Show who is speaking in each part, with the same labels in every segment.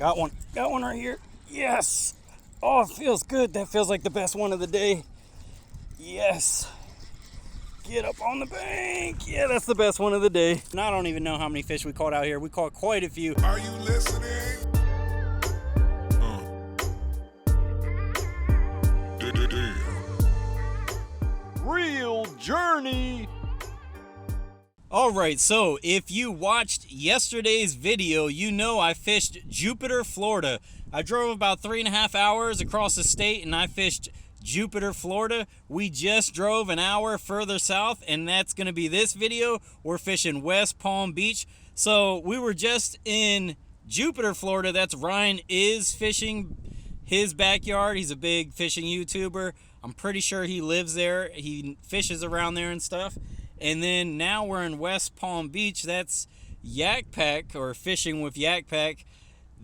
Speaker 1: Got one right here. Yes. Oh, it feels good. That feels like the best one of the day. Yes. Get up on the bank. Yeah, that's the best one of the day. And I don't even know how many fish we caught out here. We caught quite a few.
Speaker 2: Are you listening?
Speaker 1: Real journey. All right, so if you watched yesterday's video, you know I fished Jupiter, Florida. I drove about 3.5 hours across the state and I fished Jupiter, Florida. We just drove an hour further south, and that's going to be this video. We're fishing West Palm Beach. So we were just in Jupiter, Florida. That's Ryan is fishing his backyard. He's a big fishing YouTuber. I'm pretty sure he lives there. He fishes around there and stuff. And then now we're in West Palm Beach. That's Yak Pack, or fishing with Yak Pack.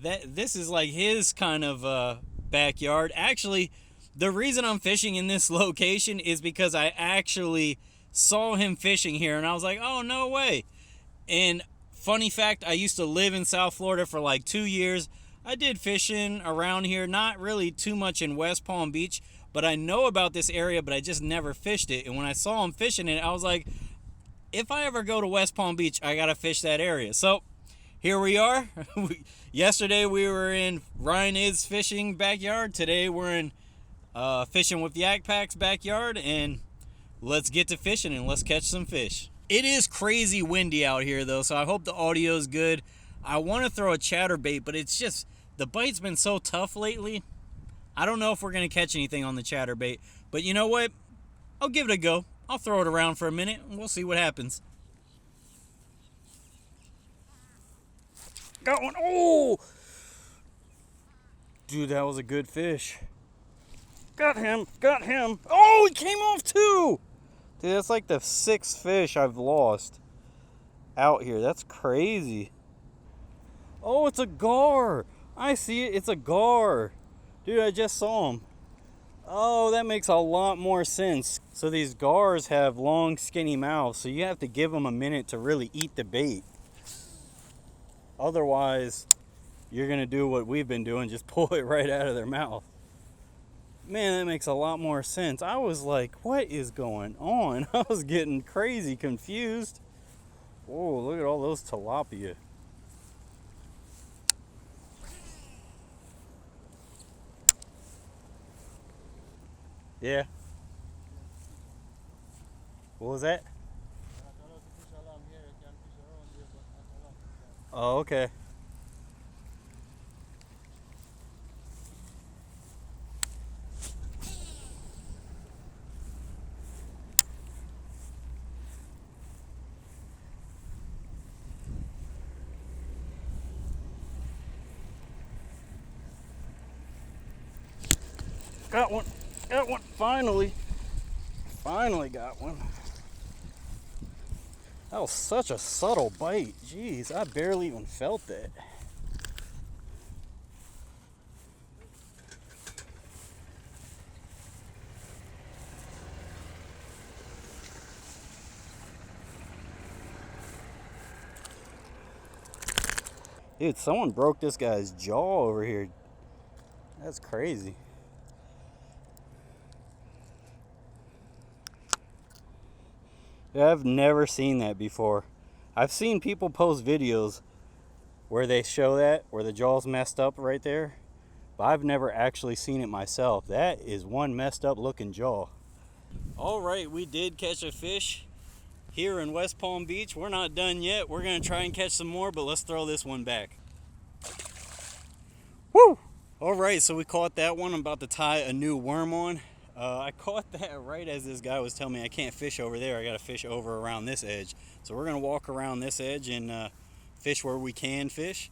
Speaker 1: This is like his kind of backyard. Actually, the reason I'm fishing in this location is because I actually saw him fishing here and I was like, oh, no way. And funny fact, I used to live in South Florida for like 2 years. I did fishing around here, not really too much in West Palm Beach, but I know about this area, but I just never fished it. And when I saw him fishing it, I was like, if I ever go to West Palm Beach, I got to fish that area. So here we are. Yesterday we were in Ryan is fishing backyard. Today we're in fishing with Yak Pack's backyard, and let's get to fishing and let's catch some fish. It is crazy windy out here though, so I hope the audio is good. I want to throw a chatterbait, but it's just, the bite's been so tough lately. I don't know if we're going to catch anything on the chatterbait, but you know what? I'll give it a go. I'll throw it around for a minute and we'll see what happens. Got one. Oh! Dude, that was a good fish. Got him. Got him. Oh, he came off too! Dude, that's like the 6th fish I've lost out here. That's crazy. Oh, it's a gar. I see it. It's a gar. Dude, I just saw him. Oh, that makes a lot more sense. So these gars have long, skinny mouths, so you have to give them a minute to really eat the bait. Otherwise, you're going to do what we've been doing, just pull it right out of their mouth. Man, that makes a lot more sense. I was like, what is going on? I was getting crazy confused. Oh, look at all those tilapia. Yeah. What was that? Oh, okay. Got one. Got one. Finally. Finally got one. That was such a subtle bite. Jeez, I barely even felt that. Dude, someone broke this guy's jaw over here. That's crazy. Yeah, I've never seen that before. I've seen people post videos where they show that, where the jaw's messed up right there, but I've never actually seen it myself. That is one messed up looking jaw. All right, we did catch a fish here in West Palm Beach. We're not done yet. We're gonna try and catch some more, but let's throw this one back. Woo! All right, so we caught that one. I'm about to tie a new worm on. I caught that right as this guy was telling me I can't fish over there. I got to fish over around this edge. So we're going to walk around this edge and fish where we can fish.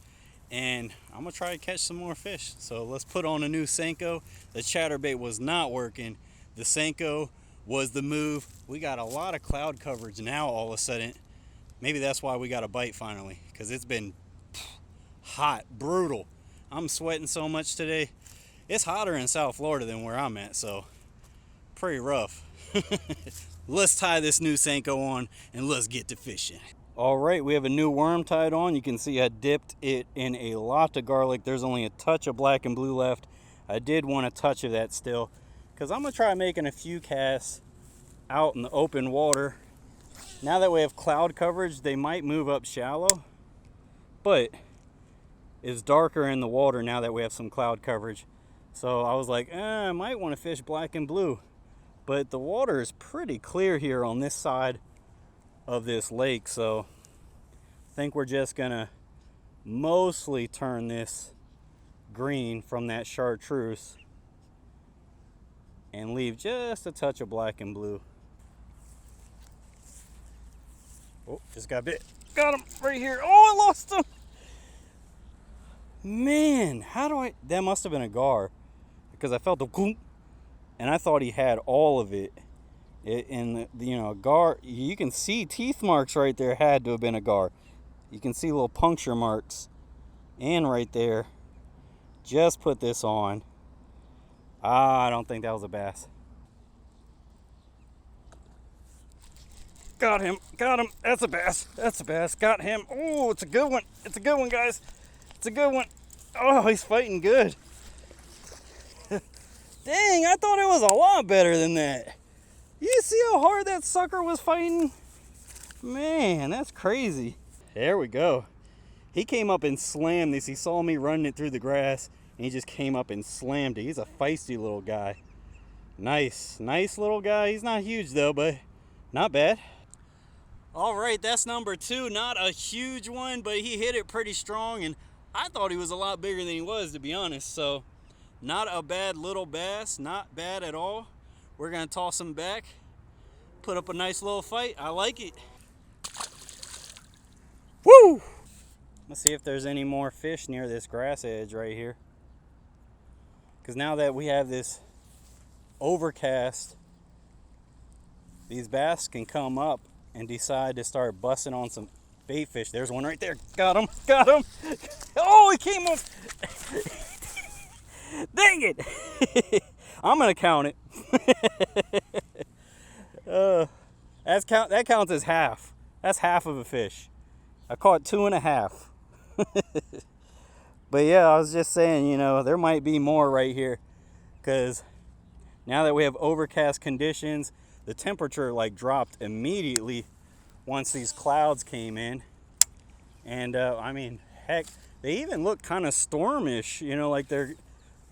Speaker 1: And I'm going to try to catch some more fish. So let's put on a new SENKO. The chatterbait was not working. The SENKO was the move. We got a lot of cloud coverage now all of a sudden. Maybe that's why we got a bite finally, because it's been hot, brutal. I'm sweating so much today. It's hotter in South Florida than where I'm at, so pretty rough. Let's tie this new SENKO on and let's get to fishing. All right, we have a new worm tied on. You can see I dipped it in a lot of garlic. There's only a touch of black and blue left. I did want a touch of that still, because I'm gonna try making a few casts out in the open water. Now that we have cloud coverage, they might move up shallow, but it's darker in the water now that we have some cloud coverage. So I was like, I might want to fish black and blue, but the water is pretty clear here on this side of this lake, so I think we're just gonna mostly turn this green from that chartreuse and leave just a touch of black and blue. Oh, just got bit. Got him right here. Oh, I lost him. Man, how do I? That must have been a gar, because I felt the goom, and I thought he had all of it. And gar, you can see teeth marks right there. Had to have been a gar. You can see little puncture marks, and right there. Just put this on. I don't think that was a bass. Got him. That's a bass. Got him. Oh, it's a good one. It's a good one, guys. It's a good one. Oh, he's fighting good. Dang, I thought it was a lot better than that. You see how hard that sucker was fighting? Man, that's crazy. There we go. He came up and slammed this. He saw me running it through the grass, and he just came up and slammed it. He's a feisty little guy. Nice little guy. He's not huge though, but not bad. All right, that's number 2. Not a huge one, but he hit it pretty strong, and I thought he was a lot bigger than he was, to be honest. So not a bad little bass, not bad at all. We're gonna toss him back, put up a nice little fight. I like it. Woo! Let's see if there's any more fish near this grass edge right here. Because now that we have this overcast, these bass can come up and decide to start busting on some bait fish. There's one right there. Got him. Oh, he came up. Dang it. I'm going to count it. That counts as half. That's half of a fish. I caught 2.5. But yeah, I was just saying, there might be more right here, because now that we have overcast conditions, the temperature like dropped immediately once these clouds came in. And I mean, heck, they even look kind of stormish,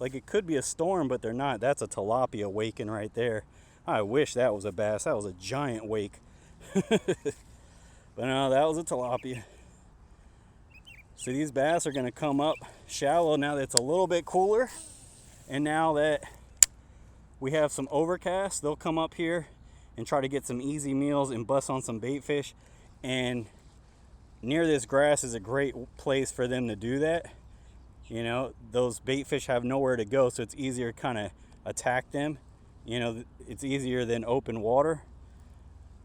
Speaker 1: like it could be a storm, but they're not. That's a tilapia waking right there. I wish that was a bass. That was a giant wake. But no, that was a tilapia. So these bass are going to come up shallow now that it's a little bit cooler. And now that we have some overcast, they'll come up here and try to get some easy meals and bust on some bait fish. And near this grass is a great place for them to do that. Those bait fish have nowhere to go, so it's easier to kind of attack them. It's easier than open water.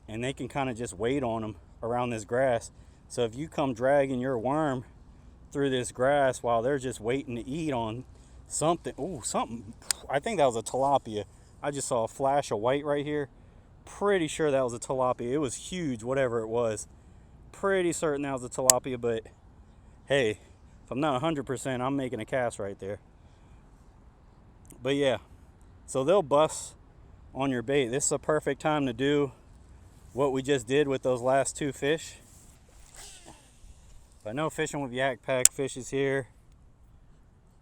Speaker 1: And they can kind of just wait on them around this grass. So if you come dragging your worm through this grass while they're just waiting to eat on something. Oh, something. I think that was a tilapia. I just saw a flash of white right here. Pretty sure that was a tilapia. It was huge, whatever it was. Pretty certain that was a tilapia, but hey, if I'm not 100%, I'm making a cast right there. But yeah, so they'll bust on your bait. This is a perfect time to do what we just did with those last 2 fish. But I know fishing with Yak Pack fishes here.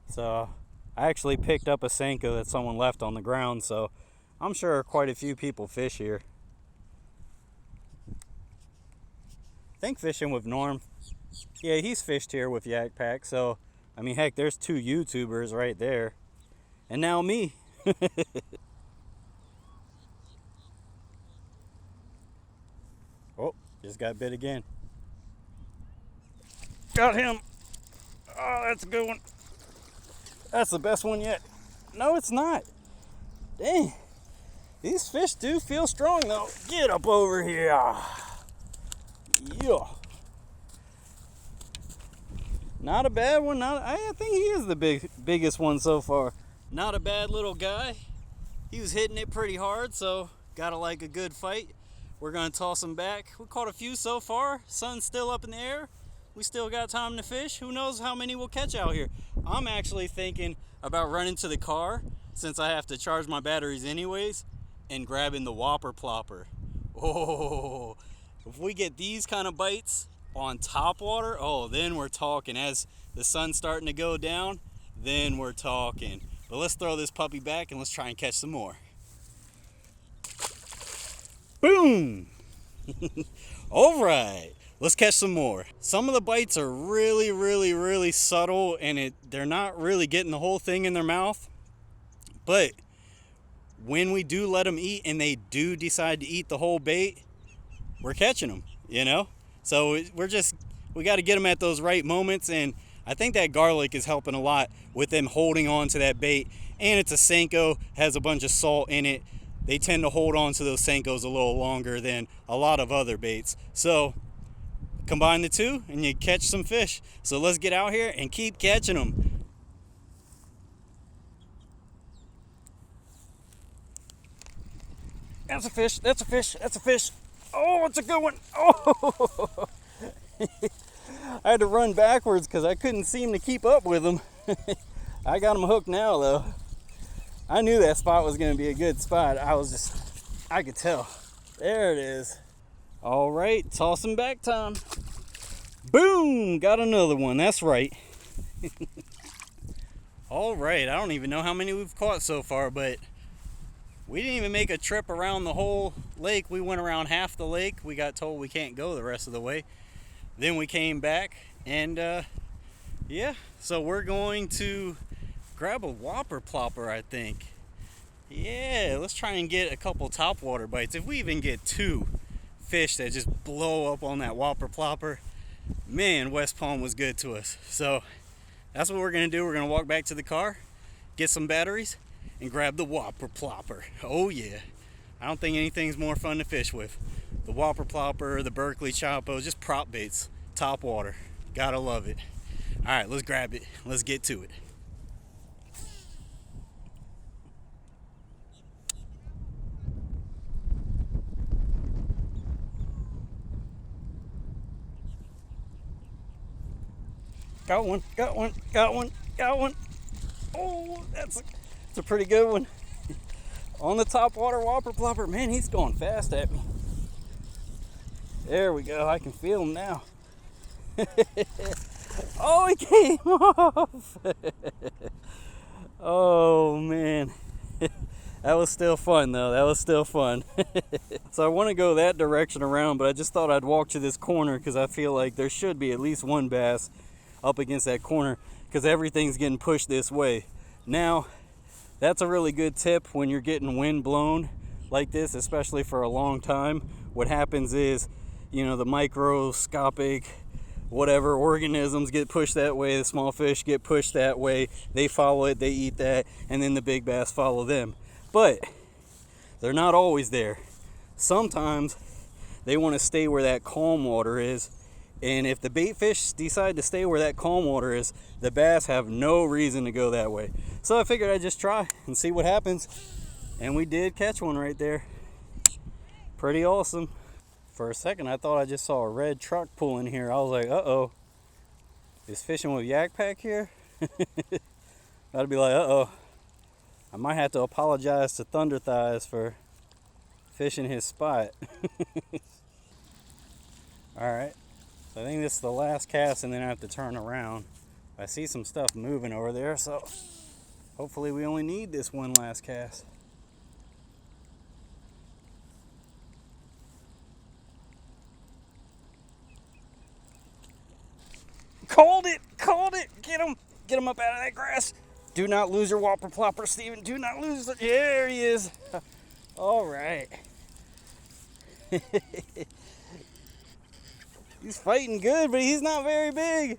Speaker 1: So I actually picked up a SENKO that someone left on the ground, so I'm sure quite a few people fish here. I think fishing with Norm, yeah, he's fished here with Yak Pack, so I mean, heck, there's 2 YouTubers right there. And now me. Oh, just got bit again. Got him. Oh, that's a good one. That's the best one yet. No, it's not. Dang. These fish do feel strong though. Get up over here. Yeah. Not a bad one. I think he is the biggest one so far. Not a bad little guy. He was hitting it pretty hard, so gotta like a good fight. We're gonna toss them back. We caught a few so far. Sun's still up in the air. We still got time to fish. Who knows how many we'll catch out here. I'm actually thinking about running to the car, since I have to charge my batteries anyways, and grabbing the whopper plopper. Oh, if we get these kind of bites on top water, oh, then we're talking. As the sun's starting to go down, then we're talking. But let's throw this puppy back and let's try and catch some more. Boom! All right, let's catch some more. Some of the bites are really subtle, and they're not really getting the whole thing in their mouth. But when we do let them eat and they do decide to eat the whole bait, we're catching them, you know? So we got to get them at those right moments, and I think that garlic is helping a lot with them holding on to that bait. And it's a SENKO, has a bunch of salt in it. They tend to hold on to those SENKOs a little longer than a lot of other baits. So combine the two and you catch some fish. So let's get out here and keep catching them. That's a fish, that's a fish, that's a fish. Oh, it's a good one. Oh, I had to run backwards because I couldn't seem to keep up with them. I got them hooked now though. I knew that spot was going to be a good spot. I could tell. There it is. All right, tossing back time. Boom, got another one. That's right. All right, I don't even know how many we've caught so far, but we didn't even make a trip around the whole lake. We went around half the lake. We got told we can't go the rest of the way. Then we came back, and yeah, so we're going to grab a whopper plopper, I think. Yeah, let's try and get a couple topwater bites. If we even get 2 fish that just blow up on that whopper plopper, man, West Palm was good to us. So that's what we're gonna do. We're gonna walk back to the car, get some batteries, and grab the whopper plopper. Oh yeah, I don't think anything's more fun to fish with. The whopper plopper, the Berkeley Chopo, just prop baits, top water. Gotta love it. All right, let's grab it. Let's get to it. Got one, got one, got one, got one. Oh, that's a pretty good one. On the top water whopper plopper. Man, he's going fast at me. There we go. I can feel him now. Oh, he came off. Oh, man. That was still fun, though. That was still fun. So I want to go that direction around, but I just thought I'd walk to this corner because I feel like there should be at least one bass up against that corner because everything's getting pushed this way. Now, that's a really good tip when you're getting wind blown like this, especially for a long time. What happens is, you know, the microscopic whatever organisms get pushed that way, the small fish get pushed that way, they follow it, they eat that, and then the big bass follow them. But they're not always there. Sometimes they want to stay where that calm water is, and if the bait fish decide to stay where that calm water is, the bass have no reason to go that way. So I figured I'd just try and see what happens, and we did catch one right there. Pretty awesome. For a second I thought I just saw a red truck pulling here. I was like, uh-oh, is fishing with Yak Pack here? I'd be like, uh-oh, I might have to apologize to Thunder Thighs for fishing his spot. All right, so I think this is the last cast and then I have to turn around. I see some stuff moving over there, so hopefully we only need this one last cast. Called it, get him up out of that grass. Do not lose your whopper plopper, Steven, do not lose it. Yeah, there he is. All right. He's fighting good, but he's not very big.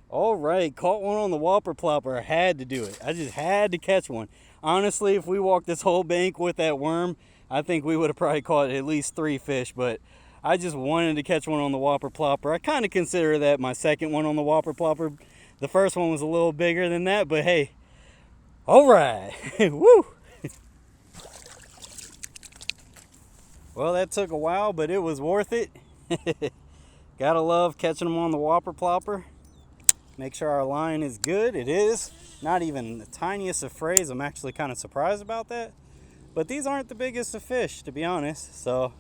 Speaker 1: All right, caught one on the whopper plopper. I had to do it. I just had to catch one. Honestly, if we walked this whole bank with that worm, I think we would have probably caught at least 3 fish, but I just wanted to catch one on the whopper plopper. I kind of consider that my second one on the whopper plopper. The first one was a little bigger than that, but hey, all right. Woo! Well, that took a while, but it was worth it. Gotta love catching them on the whopper plopper. Make sure our line is good. It is. Not even the tiniest of frays. I'm actually kind of surprised about that. But these aren't the biggest of fish, to be honest. So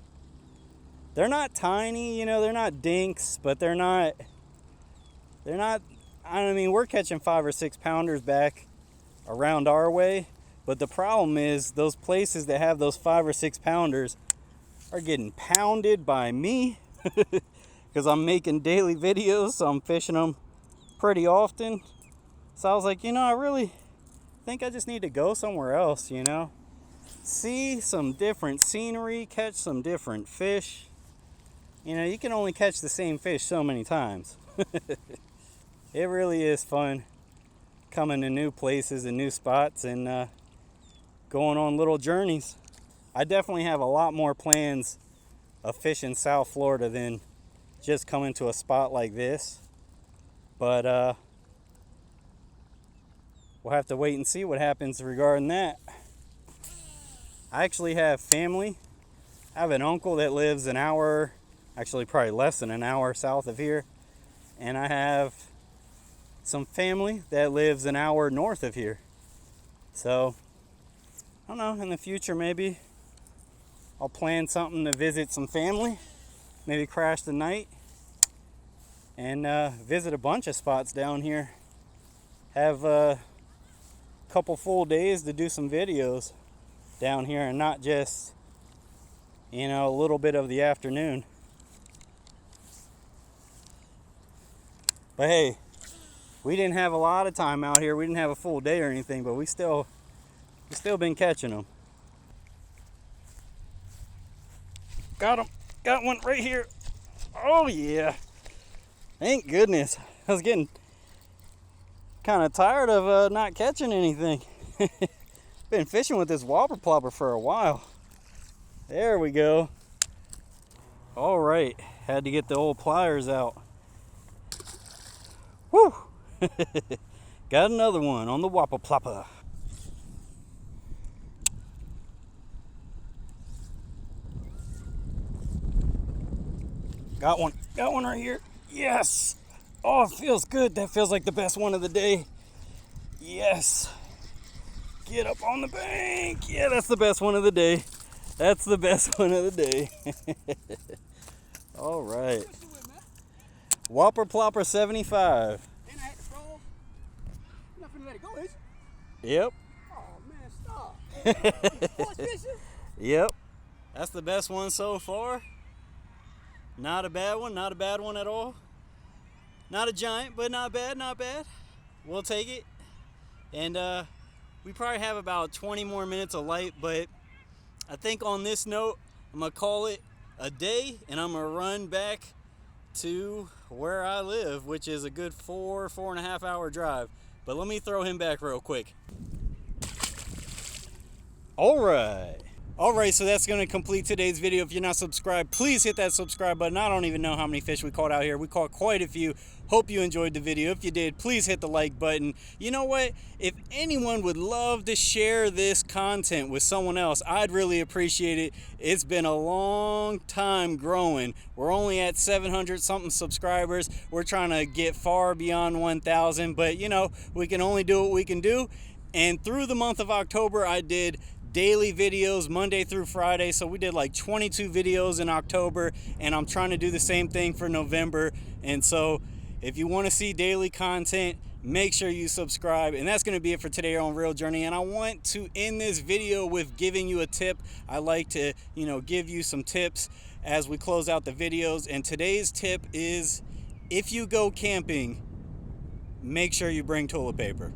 Speaker 1: they're not tiny, you know, they're not dinks, but they're not, I mean, we're catching 5 or 6 pounders back around our way. But the problem is those places that have those 5 or 6 pounders are getting pounded by me because I'm making daily videos, so I'm fishing them pretty often. So I was like, you know, I really think I just need to go somewhere else, you know, see some different scenery, catch some different fish. You know, you can only catch the same fish so many times. It really is fun coming to new places and new spots and going on little journeys. I definitely have a lot more plans of fishing South Florida than just coming to a spot like this. But we'll have to wait and see what happens regarding that. I actually have family. I have an uncle that lives an hour, actually probably less than an hour south of here. And I have some family that lives an hour north of here. So, I don't know, in the future maybe I'll plan something to visit some family, maybe crash the night, and visit a bunch of spots down here. Have a couple full days to do some videos down here and not just, you know, a little bit of the afternoon. But hey, we didn't have a lot of time out here. We didn't have a full day or anything, but we still been catching them. Got him. Got one right here. Oh yeah. Thank goodness. I was getting kind of tired of not catching anything. Been fishing with this whopper plopper for a while. There we go. All right. Had to get the old pliers out. Woo! Got another one on the whopper plopper. Got one right here. Yes. Oh, it feels good. That feels like the best one of the day. Yes. Get up on the bank. Yeah, that's the best one of the day. That's the best one of the day. All right. Whopper plopper 75.
Speaker 2: And I had to throw. You're not finna let it go, is you?
Speaker 1: Yep.
Speaker 2: Oh man, stop. Force fishing?
Speaker 1: Yep. That's the best one so far. Not a bad one, not a bad one at all. Not a giant, but not bad, not bad. We'll take it. And we probably have about 20 more minutes of light, but I think on this note, I'm gonna call it a day and I'm gonna run back to where I live, which is a good 4.5 hour drive. But let me throw him back real quick. All right, so that's going to complete today's video. If you're not subscribed, please hit that subscribe button. I don't even know how many fish we caught out here. We caught quite a few. Hope you enjoyed the video. If you did, please hit the like button. You know what? If anyone would love to share this content with someone else, I'd really appreciate it. It's been a long time growing. We're only at 700 something subscribers. We're trying to get far beyond 1,000, but you know, we can only do what we can do. And through the month of October, I did daily videos Monday through Friday, so we did like 22 videos in October, and I'm trying to do the same thing for November. And so if you want to see daily content, make sure you subscribe. And that's going to be it for today on Real Journey. And I want to end this video with giving you a tip. I like to, you know, give you some tips as we close out the videos. And today's tip is, if you go camping, make sure you bring toilet paper.